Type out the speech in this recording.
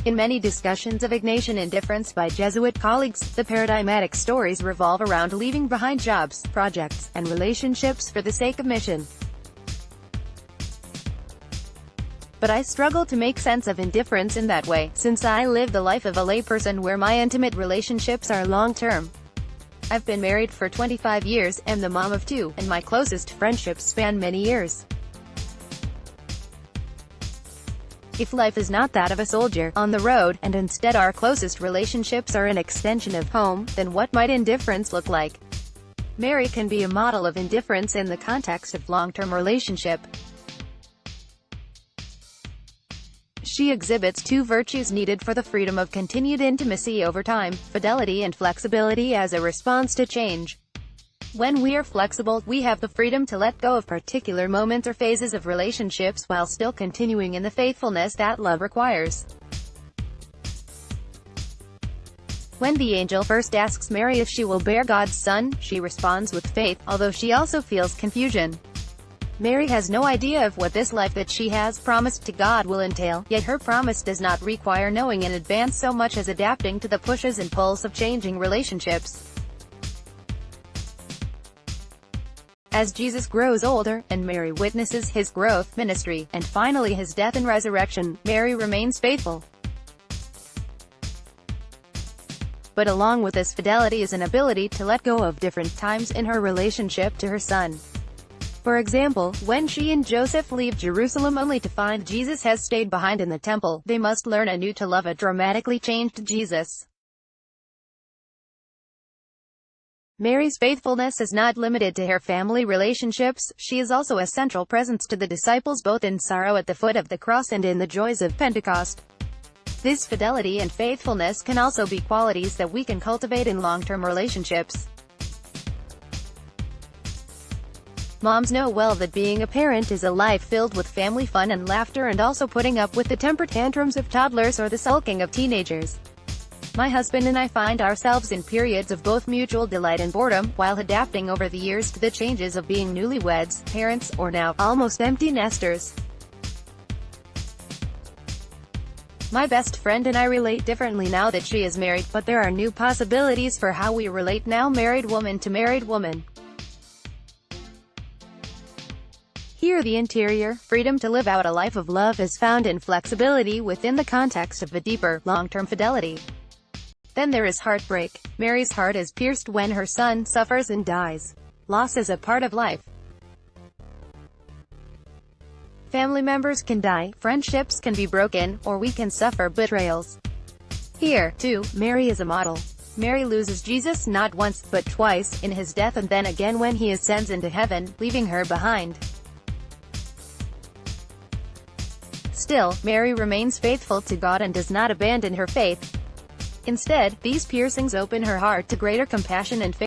In many discussions of Ignatian Indifference by Jesuit colleagues, the paradigmatic stories revolve around leaving behind jobs, projects, and relationships for the sake of mission. But I struggle to make sense of indifference in that way, since I live the life of a layperson where my intimate relationships are long-term. I've been married for 25 years, am the mom of 2, and my closest friendships span many years. If life is not that of a soldier, on the road, and instead our closest relationships are an extension of home, then what might indifference look like? Mary can be a model of indifference in the context of long-term relationship. She exhibits 2 virtues needed for the freedom of continued intimacy over time: fidelity and flexibility as a response to change. When we are flexible, we have the freedom to let go of particular moments or phases of relationships while still continuing in the faithfulness that love requires. When the angel first asks Mary if she will bear God's son, she responds with faith, although she also feels confusion. Mary has no idea of what this life that she has promised to God will entail, yet her promise does not require knowing in advance so much as adapting to the pushes and pulls of changing relationships. As Jesus grows older, and Mary witnesses his growth, ministry, and finally his death and resurrection, Mary remains faithful. But along with this fidelity is an ability to let go of different times in her relationship to her son. For example, when she and Joseph leave Jerusalem only to find Jesus has stayed behind in the temple, they must learn anew to love a dramatically changed Jesus. Mary's faithfulness is not limited to her family relationships, she is also a central presence to the disciples both in sorrow at the foot of the cross and in the joys of Pentecost. This fidelity and faithfulness can also be qualities that we can cultivate in long-term relationships. Moms know well that being a parent is a life filled with family fun and laughter, and also putting up with the temper tantrums of toddlers or the sulking of teenagers. My husband and I find ourselves in periods of both mutual delight and boredom, while adapting over the years to the changes of being newlyweds, parents, or now, almost empty nesters. My best friend and I relate differently now that she is married, but there are new possibilities for how we relate now, married woman to married woman. Here the interior freedom to live out a life of love is found in flexibility within the context of a deeper, long-term fidelity. Then there is heartbreak. Mary's heart is pierced when her son suffers and dies. Loss is a part of life. Family members can die, friendships can be broken, or we can suffer betrayals. Here, too, Mary is a model. Mary loses Jesus not once, but twice, in his death and then again when he ascends into heaven, leaving her behind. Still, Mary remains faithful to God and does not abandon her faith. Instead, these piercings open her heart to greater compassion and faith.